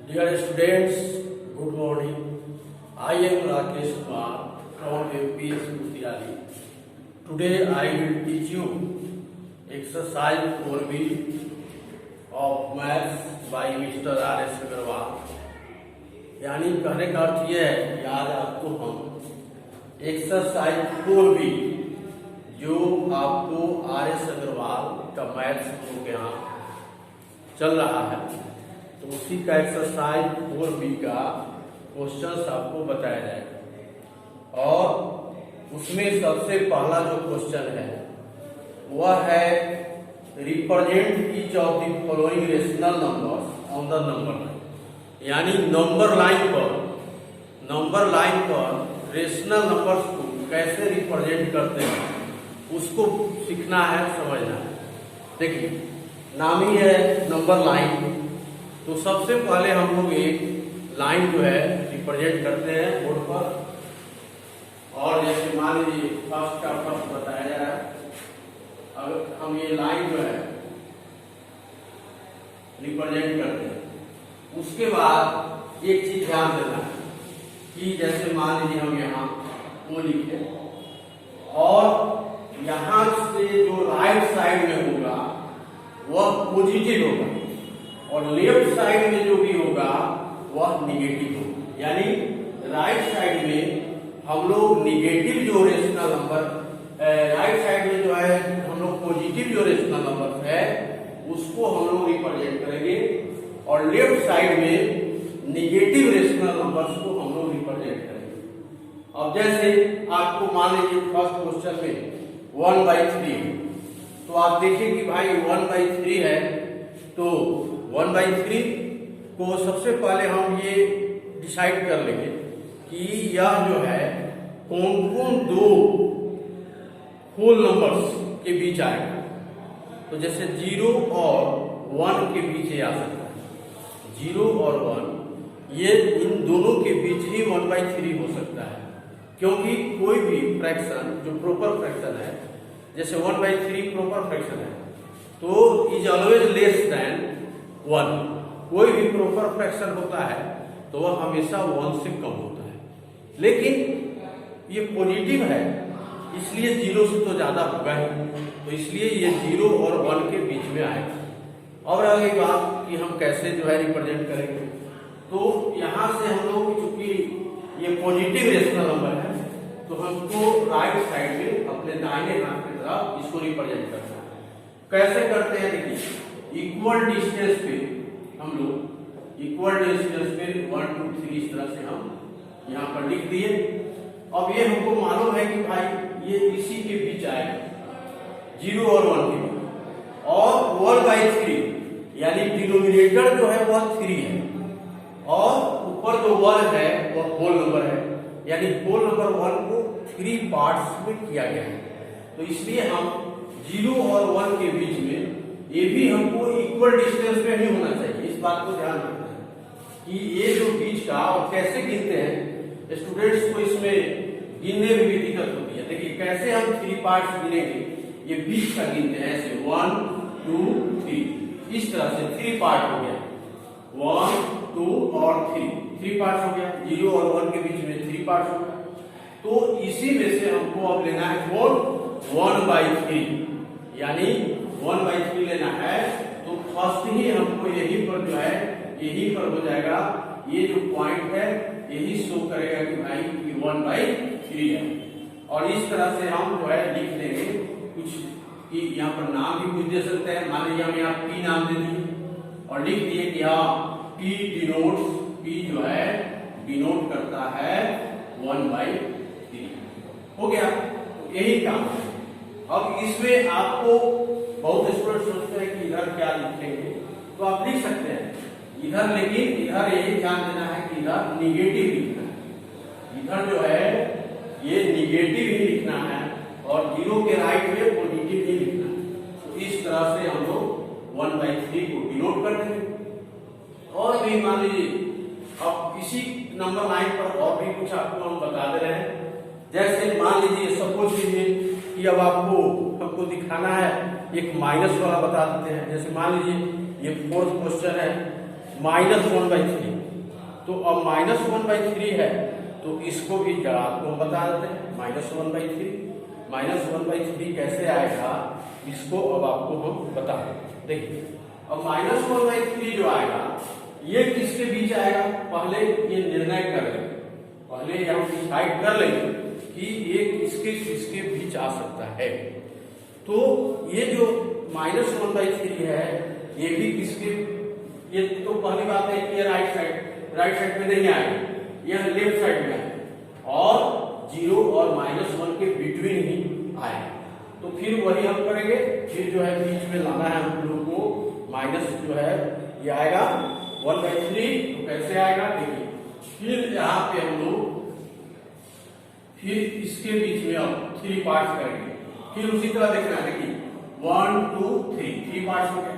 Dear students, good morning. I am Rakesh Kumar from MPS Mutiari. Today I will teach you exercise 4B of maths by Mr. R.S. Agarwal. यानी कहने का अर्थ यह है कि आज आपको हम एक्सरसाइज 4B जो आपको R.S. अग्रवाल का मैथ्स बुक यहाँ चल रहा है तो उसी का एक्सरसाइज 4B का क्वेश्चंस आपको बताया जाएगा। और उसमें सबसे पहला जो क्वेश्चन है वह है represent each of the following rational numbers on the number line. यानी नंबर लाइन पर रेशनल नंबर्स को कैसे रिप्रेजेंट करते हैं उसको सीखना है, समझना है। देखिए, नाम ही है नंबर लाइन, तो सबसे पहले हम लोग एक लाइन जो है रिप्रेजेंट करते हैं बोर्ड पर। और जैसे मान लीजिए फर्स्ट का फर्स्ट बताया जा रहा है, अगर हम ये लाइन जो है रिप्रेजेंट करते हैं, उसके बाद एक चीज ध्यान देना है कि जैसे मान लीजिए हम यहाँ वो लिखे और यहाँ से जो राइट साइड में होगा वह पॉजिटिव होगा और लेफ्ट साइड में जो भी होगा वह निगेटिव होगा। यानी राइट साइड में हम लोग निगेटिव जो रेशनल नंबर, राइट साइड में जो है हम लोग पॉजिटिव जो रेशनल नंबर है उसको हम लोग रिप्रेजेंट करेंगे और लेफ्ट साइड में निगेटिव रेशनल नंबर्स को हम लोग रिप्रेजेंट करेंगे। अब जैसे आपको मान लीजिए फर्स्ट क्वेश्चन में 1/3 तो आप देखिए कि भाई 1/3 है, तो 1/3 को सबसे पहले हम ये डिसाइड कर लेंगे कि यह जो है कौन कौन दो होल नंबर्स के बीच आएगा। तो जैसे 0 और 1 के बीच ये आ सकता है, 0 और 1 ये इन दोनों के बीच ही 1/3 हो सकता है, क्योंकि कोई भी फ्रैक्शन जो प्रॉपर फ्रैक्शन है, जैसे 1/3 प्रॉपर फ्रैक्शन है तो इज ऑलवेज लेस देन 1। कोई भी प्रॉपर फ्रैक्शन होता है तो वह हमेशा 1 से कम होता है, लेकिन ये पॉजिटिव है इसलिए 0 से तो ज्यादा होगा ही, तो इसलिए ये 0 और 1 के बीच में आएगा। और अगली बात कि हम कैसे जो है रिप्रेजेंट करेंगे, तो यहाँ से हम लोग चूंकि ये पॉजिटिव रेशनल नंबर है तो हमको राइट साइड में अपने दाहिने हाथ की तरफ इसको रिप्रेजेंट करना है। कैसे करते हैं, देखिए इक्वल डिस्टेंस पे हम लोग इक्वल डिस्टेंस पे 1 2 3 इस तरह से हम यहाँ पर लिख दिए। अब ये हमको मालूम है कि भाई ये इसी के बीच आएगा, 0 और 1 के बीच, और 1/3 यानी डिनोमिनेटर जो है वह 3 है और ऊपर जो 1 है वह होल नंबर है, यानी होल नंबर 1 को 3 पार्ट्स में किया गया है। तो इसलिए हम 0 और 1 के बीच में ये भी हमको इक्वल डिस्टेंस पे नहीं होना चाहिए। इस बात को ध्यान रखना है कि ये जो बीच का, और कैसे गिनते हैं स्टूडेंट्स को इसमें गिनने में भी दिक्कत होती है। देखिए कैसे हम 3 पार्ट्स गिनेंगे, ये बीच का गिनते हैं ऐसे 1 2 3 इस तरह से 3 पार्ट हो गया, 1 2 और 3 पार्ट्स हो गया, 0 और 1 के बीच में 3 पार्ट्स हो गया। तो इसी में से हमको अब लेना है कौन 1/3, यानी 1/3 लेना है। तो फर्स्ट ही हमको यही पर जो है यही पर हो जाएगा, ये जो पॉइंट है यही शो करेगा कि भाई 1/3 है। और इस तरह से हम जो है लिख देंगे कुछ कि यहाँ पर नाम भी कुछ दे सकते हैं। मान लीजिए हम यहाँ P नाम दे दिए और लिख दिए कि हाँ P डिनोट्स, P जो है डिनोट करता है 1/3, हो गया। यही काम है। अब इसमें आपको बहुत स्टूडेंट सोचते हैं कि इधर क्या लिखेंगे, तो आप लिख सकते हैं इधर, लेकिन इधर यही ध्यान देना है कि इधर निगेटिव लिखना है। इधर जो है ये निगेटिव ही लिखना है और 0 के राइट में पॉजिटिव ही लिखना है। तो इस तरह से हम लोग 1/3 को डिनोट कर देंगे। और भी मान लीजिए अब इसी नंबर लाइन पर और भी कुछ आपको हम बता दे रहे हैं। जैसे मान लीजिए सपोज कीजिए कि अब हमको दिखाना है एक माइनस वाला बता देते हैं। जैसे मान लीजिए ये 4th क्वेश्चन है -1/3। तो अब -1/3 है तो इसको भी जरा आपको हम बता देते हैं। -1/3 कैसे आएगा इसको अब आपको हम बता दें। देखिए अब -1/3 जो आएगा ये किसके बीच आएगा, पहले ये निर्णय कर लेंगे, पहले हम डिसाइड कर लेंगे कि ये किसके किसके बीच आ सकता है। तो ये जो -1/3 है ये भी किसके, ये तो पहली बात है कि ये राइट साइड में नहीं आएगा, यह लेफ्ट साइड में आएगा और 0 और -1 के बिटवीन ही आएगा। तो फिर वही हम करेंगे, फिर जो है बीच में लाना है हम लोग को, माइनस जो है ये आएगा 1/3। तो कैसे आएगा देखिए, फिर यहाँ पे हम लोग फिर इसके बीच में अब 3 पार्ट्स करेंगे, फिर उसी तरह देखना है। देखिए 1 2 3 पार्ट्स हो गए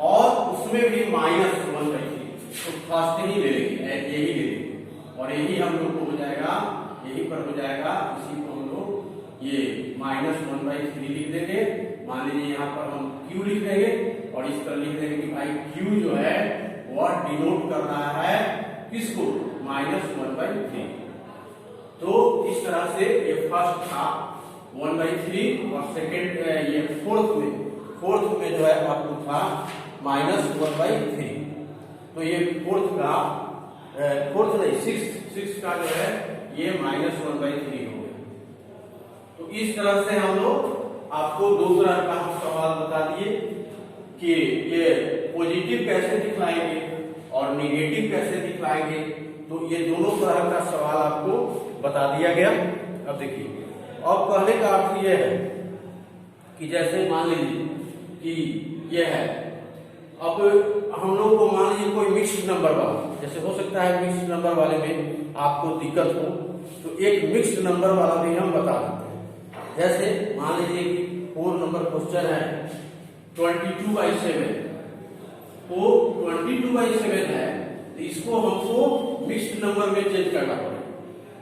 और उसमें भी -1/3। तो फर्स्ट ही ले लेंगे, यही ले लेंगे और यही हम लोग को हो जाएगा, यही पर हो जाएगा। इसी को हम लोग ये -1/3 लिख देंगे। मान लीजिए यहाँ पर हम Q लिख देंगे और इस तरह लिख देंगे कि भाई Q जो है वह डिनोट कर रहा है किसको, -1/3। तो इस तरह से ये फर्स्ट था 1/3 और सेकेंड ये फोर्थ में जो है आपको था -1/3। तो ये फोर्थ नहीं सिक्स का जो है ये -1/3 हो गया। तो इस तरह से हम लोग आपको दूसरा का हम सवाल बता दिए कि ये पॉजिटिव कैसे दिखलाएंगे और निगेटिव कैसे दिखलाएंगे। तो ये दोनों तरह का सवाल आपको बता दिया गया। अब देखिए, अब कहने का अर्थ यह है कि जैसे मान लीजिए कि यह है, अब हम लोग को मान लीजिए कोई मिक्स्ड नंबर वाला, जैसे हो सकता है मिक्स्ड नंबर वाले में आपको दिक्कत हो, तो एक मिक्स्ड नंबर वाला भी हम बता देते हैं। जैसे मान लीजिए कि 4 नंबर क्वेश्चन है 22/7, तो 22/7 है तो इसको हमको मिक्स्ड नंबर में चेंज करना पड़ेगा।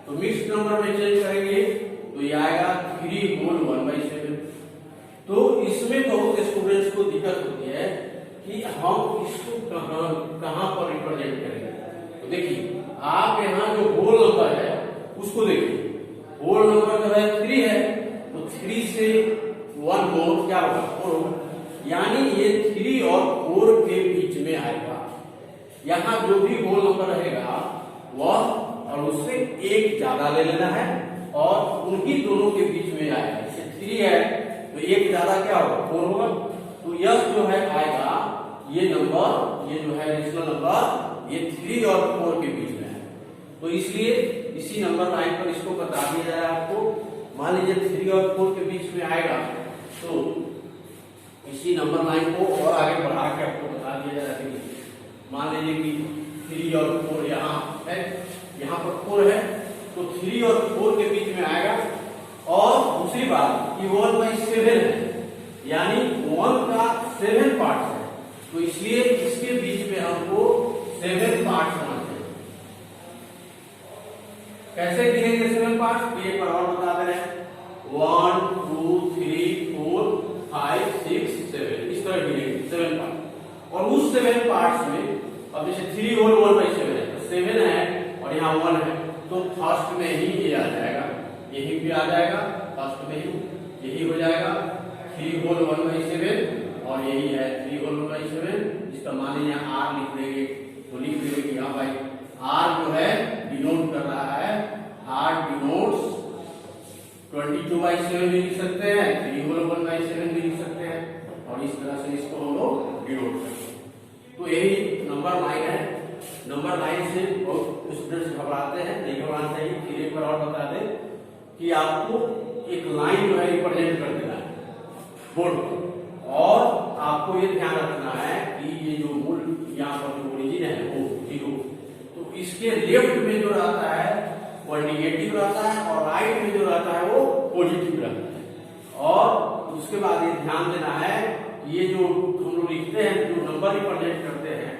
तो मिक्स्ड नंबर में चेंज करेंगे तो ये आएगा 3 होल 1/7। तो इसमें बहुत स्टूडेंट्स को दिक्कत होती है कि हम इसको कहां पर रिप्रेजेंट करेंगे। तो देखिए आप यहाँ जो होल नंबर है उसको देखिए, होल नंबर जो है 3 है तो 3 से 1 मोर क्या होगा, 4 होगा, यानी ये 3 और 4 के बीच में आएगा। यहाँ जो भी होल नंबर रहेगा वह और उससे एक ज्यादा ले लेना है और उन्हीं दोनों के बीच में आएगा। जैसे 3 है तो एक ज्यादा क्या होगा, 4 होगा। तो यह जो है आएगा ये नंबर, ये जो है रेशनल नंबर, ये 3 और 4 के बीच में है। तो इसलिए इसी नंबर लाइन पर इसको बता दिया जाए आपको। मान लीजिए 3 और 4 के बीच में आएगा तो इसी नंबर लाइन को और आगे बढ़ा के आपको बता दिया जाए। मान लीजिए कि 3 और 4 यहाँ है, यहाँ पर 4 है तो 3 और 4 के बीच में आएगा। और दूसरी बात कि 1/7 है, यानी 1 का 7 पार्ट है, तो इसलिए इसके बीच में हमको 7 पार्ट होना चाहिए। कैसे गिनेंगे 7 पार्ट, तो एक बार और बता दे रहे हैं, 1 2 3 4 5 6 7, इस तरह गिनेंगे 7 पार्ट। और उस 7 पार्ट्स में अब जैसे 3 होल 1/7 है तो 7 है और यहाँ 1 है, तो फर्स्ट में ही ये आ जाएगा, यही भी आ जाएगा, फर्स्ट में ही यही हो जाएगा 3 होल 1/7 और यही है 3 होल 1/7। इसका मान लीजिए R लिख देंगे तो लिख देंगे कि हाँ भाई R जो है डिनोट कर रहा है, R डिनोट्स 22/7 भी लिख सकते हैं, 3 होल 1/7 भी लिख सकते हैं और इस तरह से इसको हम लोग डिनोट करते हैं। तो यही नंबर लाइन है। नंबर लाइन से बहुत स्टूडेंट्स घबराते हैं, नहीं घबराना चाहिए। फिर एक बार और बता दें कि आपको एक लाइन जो है रिप्रेजेंट कर देना है बोर्ड पर, और आपको ये ध्यान रखना है कि ये जो मूल यहाँ पर जो ओरिजिन है वो 0, तो इसके लेफ्ट में जो रहता है वो निगेटिव रहता है और राइट में जो रहता है वो पॉजिटिव रहता है। और उसके बाद ये ध्यान देना है ये जो हम लोग लिखते हैं, जो नंबर रिप्रेजेंट करते हैं,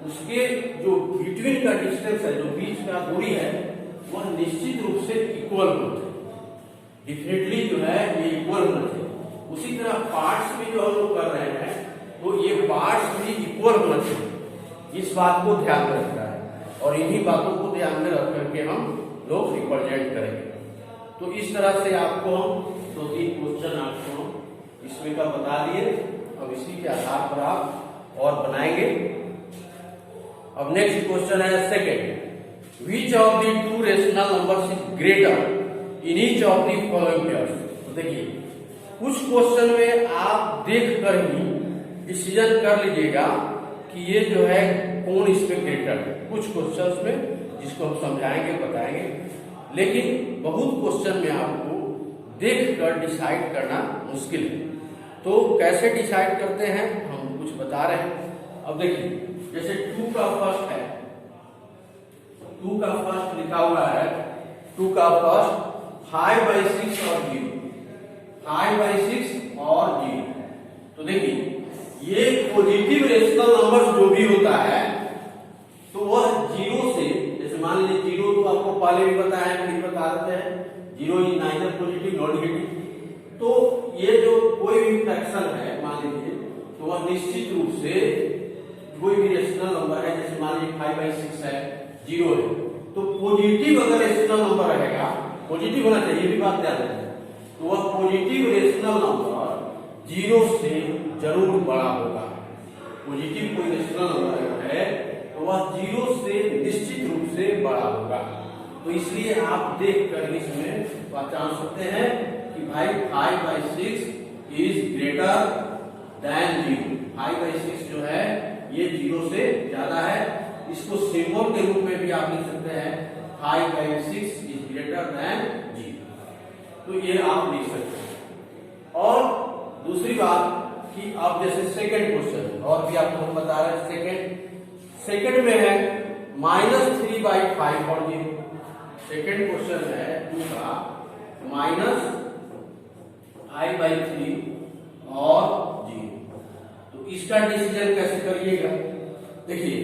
उसके जो बिटवीन का डिस्टेंस है, जो बीच का दूरी है, वह निश्चित रूप से इक्वल होना चाहिए। डेफिनेटली जो है ये इक्वल होना चाहिए। उसी तरह पार्ट्स भी जो हम लोग कर रहे हैं तो ये पार्ट्स भी इक्वल होना चाहिए। इस बात को ध्यान में रखना है और इन्हीं बातों को ध्यान में रख करके हम लोग रिप्रेजेंट करेंगे। तो इस तरह से आपको हम 2-3 क्वेश्चन आपको इसमें का बता दिए। अब इसी के आधार पर आप और बनाएंगे। अब नेक्स्ट क्वेश्चन है second, which of the two rational numbers is greater in each of the following pairs. तो देखिए कुछ क्वेश्चन में आप देख कर ही डिसीजन कर लीजिएगा कि ये जो है कौन इसमें ग्रेटर है। कुछ क्वेश्चंस में जिसको हम समझाएंगे बताएंगे, लेकिन बहुत क्वेश्चन में आपको देख कर डिसाइड करना मुश्किल है। तो कैसे डिसाइड करते हैं हम कुछ बता रहे हैं। अब देखिए जैसे 2 का फर्स्ट है, 2 का फर्स्ट लिखा हुआ है, 2 का फर्स्ट 5/6 और 0, 5/6 और 0। तो देखिए ये पॉजिटिव रेशनल नंबर जो भी होता है तो वह 0 से, जैसे मान लीजिए 0 तो आपको पहले भी बताया है, फिर बता देते हैं 0 is neither positive not negative. तो ये जो कोई भी फ्रैक्शन है मान लीजिए तो वह निश्चित रूप से कोई भी रेशनल नंबर है, जैसे मान लीजिए 5/6 है, 0 है, तो पॉजिटिव अगर रेशनल नंबर रहेगा, पॉजिटिव होना चाहिए, ये भी बात ध्यान रखना, तो वह पॉजिटिव रेशनल नंबर 0 से जरूर बड़ा होगा। पॉजिटिव कोई रेशनल नंबर है तो वह 0 से निश्चित रूप से बड़ा होगा। तो इसलिए आप देख कर इसमें पहचान सकते हैं कि भाई 5/6 इज ग्रेटर देन 0। 5/6 जो है ये 0 से ज्यादा है। इसको सिंबल के रूप में भी आप लिख सकते हैं 5/6 इज ग्रेटर देन 0। तो ये आप लिख सकते हैं। और दूसरी बात कि अब जैसे सेकंड क्वेश्चन और भी आपको हम बता रहे हैं, सेकंड में है -3/5 और 0। सेकंड क्वेश्चन है 2 का -5/3 और 0। तो इसका डिसीजन कैसे करिएगा। देखिए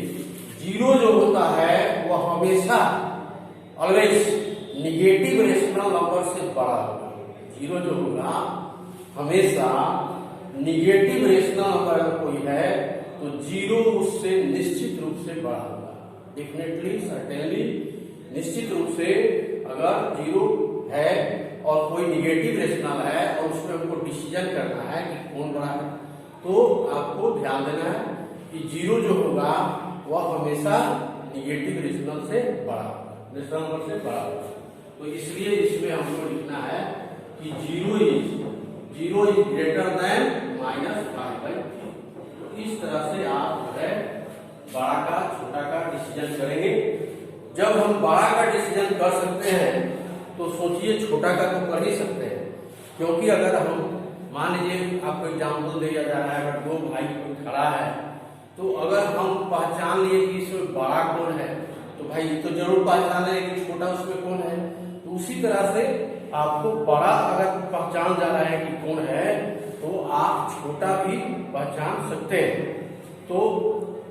0 जो होता है वह हमेशा ऑलवेज निगेटिव रेशनल नंबर से बड़ा होगा। 0 जो होगा हमेशा निगेटिव रेशनल नंबर अगर कोई है तो 0 उससे निश्चित रूप से बड़ा होगा। डेफिनेटली सर्टेनली निश्चित रूप से अगर 0 है और कोई निगेटिव रेशनल है और उसमें हमको डिसीजन करना है कि कौन बड़ा है, तो आपको ध्यान देना है कि 0 जो होगा वह हमेशा निगेटिव रेशनल से बड़ा होगा, रेशनल नंबर से बड़ा होगा। तो इसलिए इसमें हमको लिखना है कि 0 इज ग्रेटर देन -5/3। तो इस तरह से आप जो है बड़ा का छोटा का डिसीजन करेंगे। जब हम बड़ा का डिसीजन कर सकते हैं तो सोचिए छोटा का तो कर ही सकते हैं, क्योंकि अगर हम मान लीजिए आपको एग्जाम्पल दिया जा रहा है, अगर 2 भाई कोई खड़ा है तो अगर हम पहचान लिए कि इसमें बड़ा कौन है तो भाई तो जरूर पहचान लें कि छोटा उसमें कौन है। तो उसी तरह से आपको बड़ा अगर पहचान जा रहा है कि कौन है तो आप छोटा भी पहचान सकते हैं। तो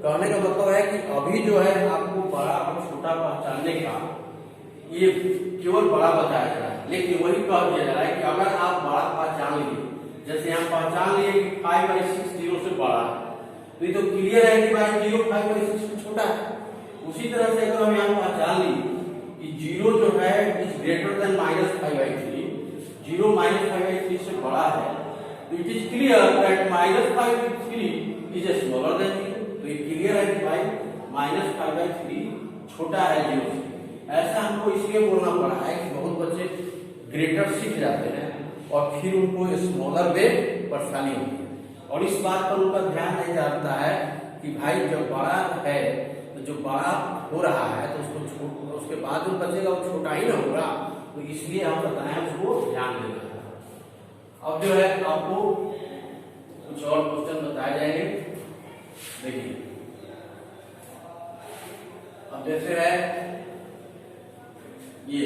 कहने का मतलब है कि अभी जो है आपको बड़ा और छोटा पहचानने का ये केवल बड़ा बताया जा रहा है, लेकिन वही कह दिया जा रहा है कि अगर आप बड़ा पहचान लिए, जैसे यहाँ पहचान लिए कि 5/6 0 से बड़ा है, तो ये तो क्लियर है कि भाई 0 5/6 से छोटा है। उसी तरह से अगर हम यहाँ पहचान लिए कि 0 जो है इज ग्रेटर देन -5/3, 0 -5/3 से बड़ा है, तो it is clear that -5/3 is smaller than 0। तो ये क्लियर है कि भाई -5/3 छोटा है 0 से। ऐसा हमको इसलिए बोलना पड़ा है कि बहुत बच्चे ग्रेटर सीख जाते हैं और फिर उनको स्मॉलर में परेशानी होती है और इस बात पर उनका ध्यान नहीं जाता है कि भाई जब बड़ा है तो जो बड़ा हो रहा है तो उसको उसके बाद जो बचेगा वो छोटा ही ना होगा। तो इसलिए हम बताएं उसको ध्यान देना है। अब जो है आपको कुछ और क्वेश्चन बताए जाएंगे। देखिए अब जैसे है ये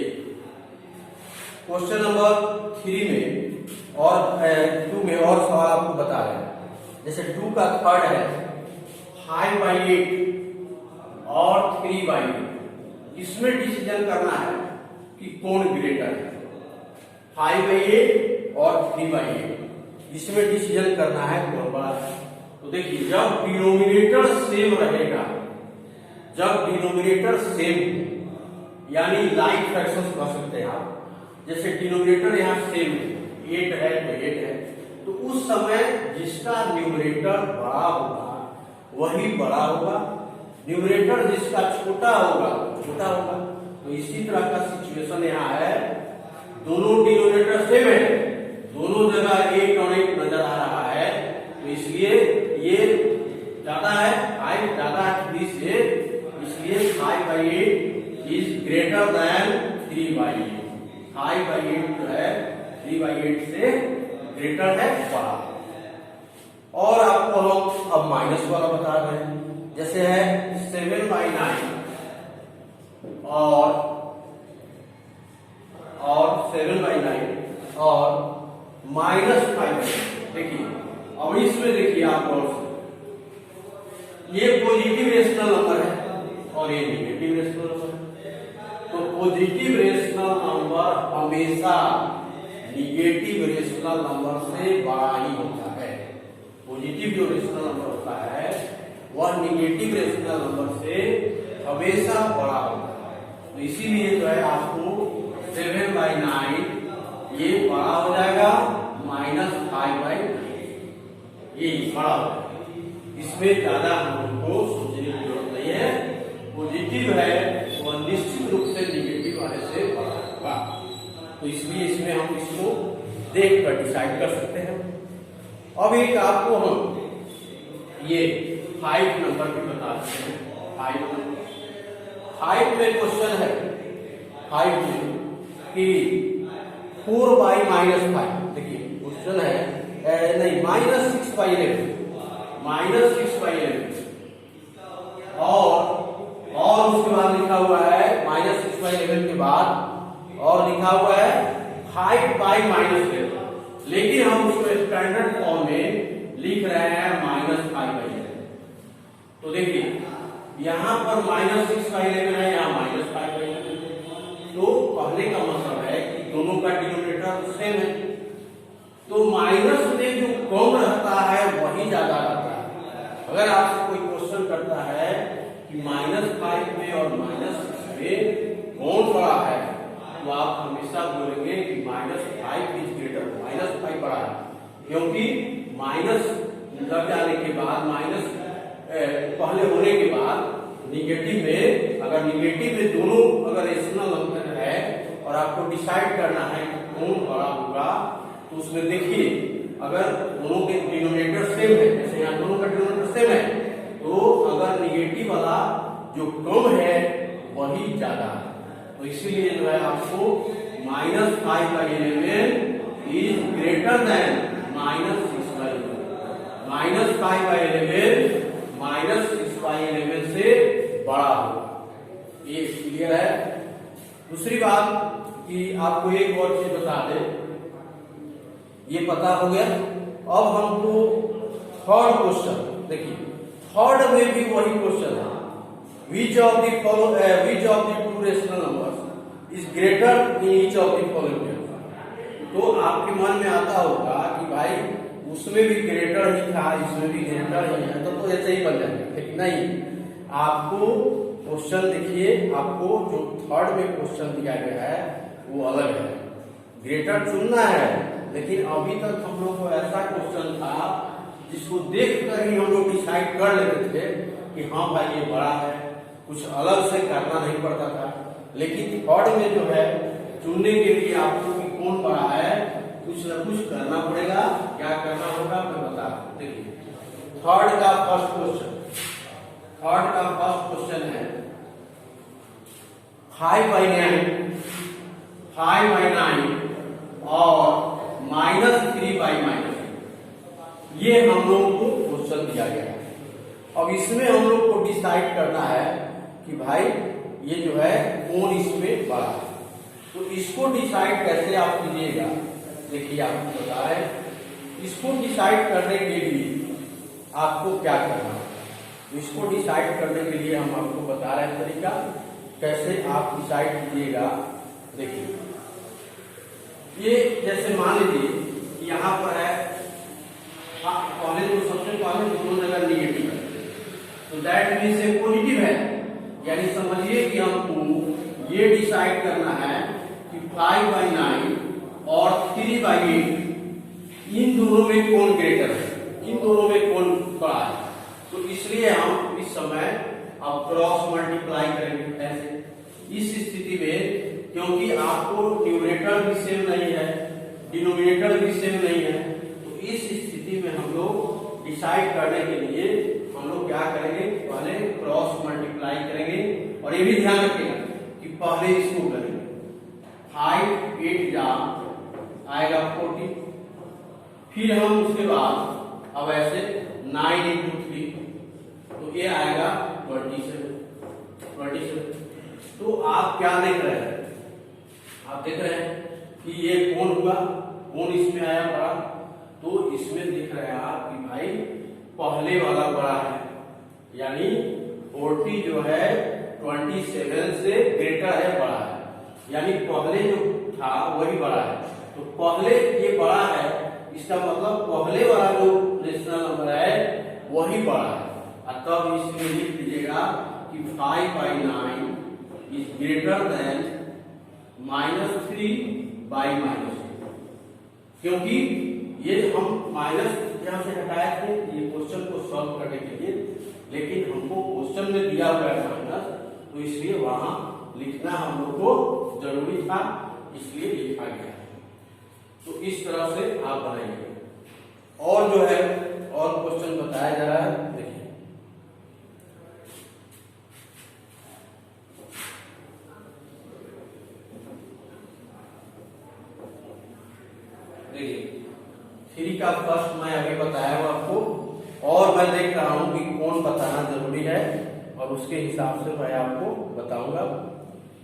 क्वेश्चन नंबर 3 में और 2 में और सवाल आपको बता रहे हैं। जैसे 2 का थर्ड है 5/8 और 3/8। इसमें डिसीजन करना है कि कौन ग्रेटर है। 5/8 और 3/8 इसमें डिसीजन करना है कौन बड़ा है। तो देखिए जब डिनोमिनेटर सेम रहेगा जब डिनोमिनेटर सेम, यानी लाइक फ्रैक्शंस कह सकते हैं आप, जैसे डिनोमिनेटर यहाँ सेम है, 8 है तो 8 है, तो उस समय जिसका न्यूमरेटर बड़ा होगा वही बड़ा होगा, न्यूमरेटर जिसका छोटा होगा छोटा होगा। तो इसी तरह का सिचुएशन यहाँ है, दोनों डिनोमिनेटर सेम है, दोनों जगह 8 और 8 नजर आ रहा है, तो इसलिए ये ज्यादा है, 5 ज्यादा है 3 से, इसलिए 5/8 इज ग्रेटर देन 3/8। 5/8 जो है 3/8 से ग्रेटर है, बड़ा। और आपको हम अब माइनस वाला बता रहे हैं, जैसे है 7/9 और 7/9 और -5/8। देखिए अब इसमें देखिए आप गौर से, ये पॉजिटिव रेशनल नंबर है और ये नेगेटिव रेशनल नंबर है। तो पॉजिटिव रेशनल नंबर हमेशा निगेटिव रेशनल नंबर से बड़ा ही होता है। पॉजिटिव जो रेशनल नंबर होता है वह निगेटिव रेशनल नंबर से हमेशा बड़ा होता है। तो इसीलिए जो है आपको 7/9 ये बड़ा हो जाएगा -5/9, ये बड़ा हो जाएगा। इसमें ज्यादा हम लोग को सोचने की जरूरत नहीं है, पॉजिटिव है वह निश्चित रूप से निगेटिव वाले से बड़ा होगा। तो इसलिए इसमें हम इसको देख कर डिसाइड कर सकते हैं। अब एक आपको हम ये 5 नंबर भी बता सकते हैं। 5 में क्वेश्चन है 5 में कि 4/-5, देखिए क्वेश्चन है नहीं -6/11 और उसके बाद लिखा हुआ है -6/11 के बाद और लिखा हुआ है 5/-11, लेकिन हम उसको स्टैंडर्ड फॉर्म में लिख रहे हैं -5/11। तो देखिए यहाँ पर -6/11 है, यहाँ -5/11। तो कहने का मतलब है कि दोनों का डिनोमिनेटर सेम है, तो माइनस में जो कम रहता है वही ज्यादा रहता है। अगर आपसे कोई क्वेश्चन करता है कि -5 में और -6 में कौन बड़ा है, तो आप हमेशा बोलेंगे कि -5 इज ग्रेटर, -5 बड़ा है, क्योंकि माइनस लग जाने के बाद, माइनस पहले होने के बाद निगेटिव में, अगर निगेटिव में दोनों अगर रेशनल नंबर है और आपको डिसाइड करना है कि कौन बड़ा होगा, तो उसमें देखिए अगर दोनों के डिनोमिनेटर सेम है, जैसे यहाँ दोनों का डिनोमिनेटर सेम है, तो अगर निगेटिव वाला जो कम है वही ज्यादा है। तो इसीलिए जो है आपको -5/11 इज ग्रेटर देन -6/11। -5/11 -6/11 से बड़ा होगा। ये क्लियर है। दूसरी बात कि आपको एक और चीज बता दें, ये पता हो गया। अब हमको थर्ड क्वेश्चन देखिए, थर्ड में भी वही क्वेश्चन है, which of the two rational numbers is greater in each of the following. तो आपके मन में आता होगा कि भाई उसमें भी ग्रेटर ही था, इसमें भी ग्रेटर ही है, तो ऐसे ही बन जाएगा। लेकिन नहीं, आपको क्वेश्चन देखिए, आपको जो थर्ड में क्वेश्चन दिया गया है वो अलग है, ग्रेटर चुनना है। लेकिन अभी तक हम लोग को ऐसा क्वेश्चन था जिसको देख कर ही हम लोग डिसाइड कर लेते थे कि हाँ भाई ये बड़ा है, कुछ अलग से करना नहीं पड़ता था। लेकिन थर्ड में जो है चुनने के लिए आपको कि कौन बड़ा है, कुछ न कुछ करना पड़ेगा। क्या करना होगा मैं बता दूं। देखिए थर्ड का फर्स्ट क्वेश्चन है 5/9 और -3/-। ये हम लोग को क्वेश्चन दिया गया है। अब इसमें हम लोग को डिसाइड करना है कि भाई ये जो है कौन इसमें बड़ा है। तो इसको डिसाइड कैसे आप कीजिएगा, देखिए आपको बता रहे हैं। इसको डिसाइड करने के लिए आपको क्या करना है, इसको डिसाइड करने के लिए हम आपको बता रहे हैं तरीका कैसे आप डिसाइड कीजिएगा। देखिए ये जैसे मान लीजिए कि यहाँ पर है, पहले तो सबसे पहले दोनों जगह निगेटिव है, तो दैट मीन्स ये पॉजिटिव है। यानी समझिए कि हमको ये डिसाइड करना है कि 5/9 और 3/8 इन दोनों में कौन ग्रेटर है, इन दोनों में कौन बड़ा है। तो इसलिए हम इस समय अब क्रॉस मल्टीप्लाई करेंगे ऐसे। इस स्थिति में क्योंकि आपको न्यूमरेटर भी सेम नहीं है, डिनोमिनेटर भी सेम नहीं है, तो इस स्थिति में हम लोग डिसाइड करने के लिए हम लोग क्या करेंगे, पहले क्रॉस मल्टीप्लाई करेंगे। और ये भी ध्यान रखिएगा कि पहले इसको करेंगे। 5 8 जा आएगा 40, फिर हम उसके बाद अब ऐसे 9 × 3 तो ये आएगा 27। तो आप क्या देख रहे हैं, आप देख रहे हैं कि ये कौन हुआ, कौन इसमें आया बड़ा। तो इसमें दिख रहा है आप कि भाई पहले वाला बड़ा है, यानी 40 जो है 27 से ग्रेटर है, बड़ा है, यानी पहले जो था वही बड़ा है। तो पहले ये बड़ा है, इसका मतलब पहले वाला जो रेशनल नंबर है वही बड़ा है। तब इसमें लिख दीजिएगा कि 5/9 इज ग्रेटर देन -3/-2, क्योंकि ये हम माइनस यहां से हटाए थे ये क्वेश्चन को सॉल्व करने के लिए, लेकिन हमको क्वेश्चन में दिया हुआ है माइनस, तो इसलिए वहां लिखना हम लोग को जरूरी था, इसलिए लिखा गया। तो इस तरह से आप बनाएंगे। और जो है और क्वेश्चन बताया जा रहा है, देखिए देखिए 3 का फर्स्ट मैं अभी बताया हूं आपको, और मैं देख रहा हूं कि कौन बताना जरूरी है और उसके हिसाब से मैं आपको बताऊंगा।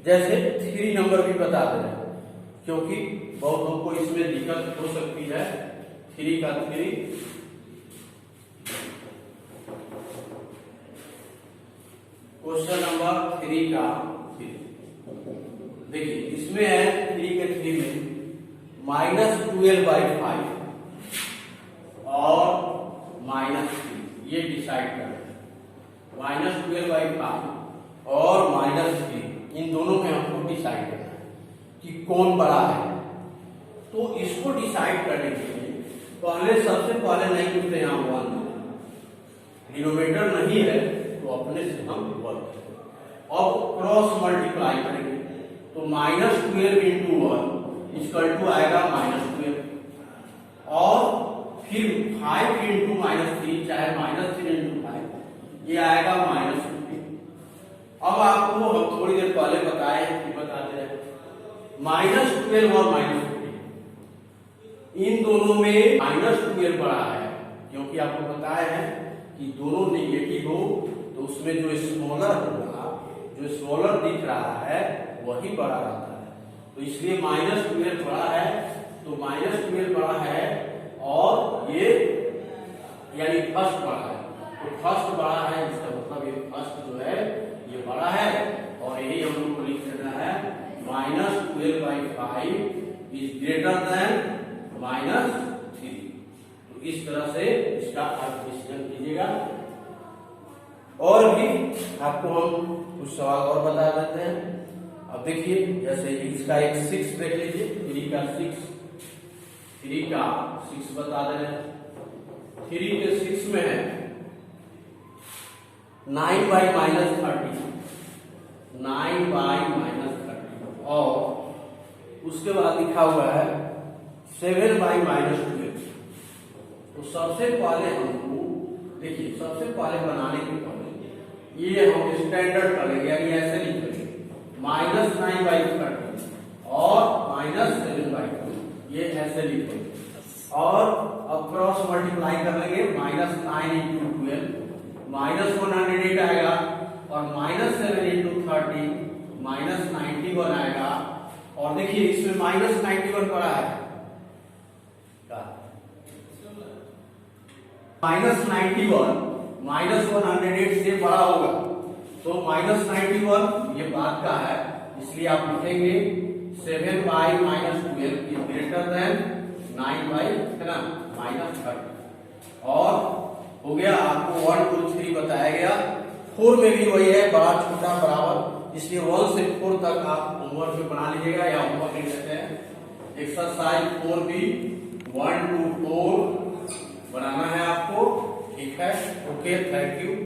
जैसे 3 नंबर भी बता दे रहे हैं, क्योंकि बहुत लोग को इसमें दिक्कत हो सकती है। 3 का 3, क्वेश्चन नंबर 3 का 3, देखिए इसमें है 3 के 3 में -12/5 और -3, ये डिसाइड करना है। -12/5 और -3 इन दोनों में हमको डिसाइड करना है कि कौन बड़ा है। तो इसको डिसाइड करने के लिए पहले सबसे पहले नहीं पूछते हैं हम 1, डिनोमिनेटर नहीं है तो अपने से हम 1। अब क्रॉस मल्टीप्लाई करेंगे तो -12 × 1 इक्वल टू आएगा -12, और फिर 5 × -3 चाहे -3 × 5 ये आएगा -15। अब आपको हम थोड़ी देर पहले बताए हैं कि बताते हैं -12 और -15 इन दोनों में -12 बड़ा है, क्योंकि आपको बताया है कि दोनों नेगेटिव हो तो उसमें जो स्मॉलर होगा, जो स्मॉलर दिख रहा है वही बड़ा रहता है। तो इसलिए -12 बड़ा है, तो -12 बड़ा है और ये यानी फर्स्ट बड़ा है, तो फर्स्ट बड़ा है, इसका मतलब ये फर्स्ट जो है ये बड़ा है। और यही हम लोग को लिख देना है -12/5 इज ग्रेटर देन -3। तो इस तरह से इसका आप डिसीजन कीजिएगा। और भी आपको हम कुछ सवाल और बता देते हैं। अब देखिए जैसे इसका एक 6 देख लीजिए, 3 का 6 बता दे रहे हैं। 3 के 6 में है 9/-30, 9/-30, और उसके बाद लिखा हुआ है 7/-12। तो सबसे पहले हमको देखिए, सबसे पहले बनाने के पहले ये हम स्टैंडर्ड करेंगे, यानी ऐसे लिखेंगे -9/30 और -7/2, ये ऐसे लिखेंगे। और अब क्रॉस मल्टीप्लाई कर लेंगे, -9 × 12 -108 आएगा, और -7 × 30 -91 आएगा। और देखिए इसमें -91 पड़ा है, -91 -108 से बड़ा होगा, तो -91 ये बाद का है, इसलिए आप लिखेंगे 7/-12 इज ग्रेटर देन 9/-30। और हो गया, आपको 1 2 3 बताया गया। 4 में भी वही है, बड़ा छोटा बराबर, इसलिए 1 से 4 तक आप होमवर्क में बना लीजिएगा या होमवर्क लिख सकते हैं। एक्सरसाइज 4B 1 to 4 बनाना है आपको, ठीक है। Okay, thank you.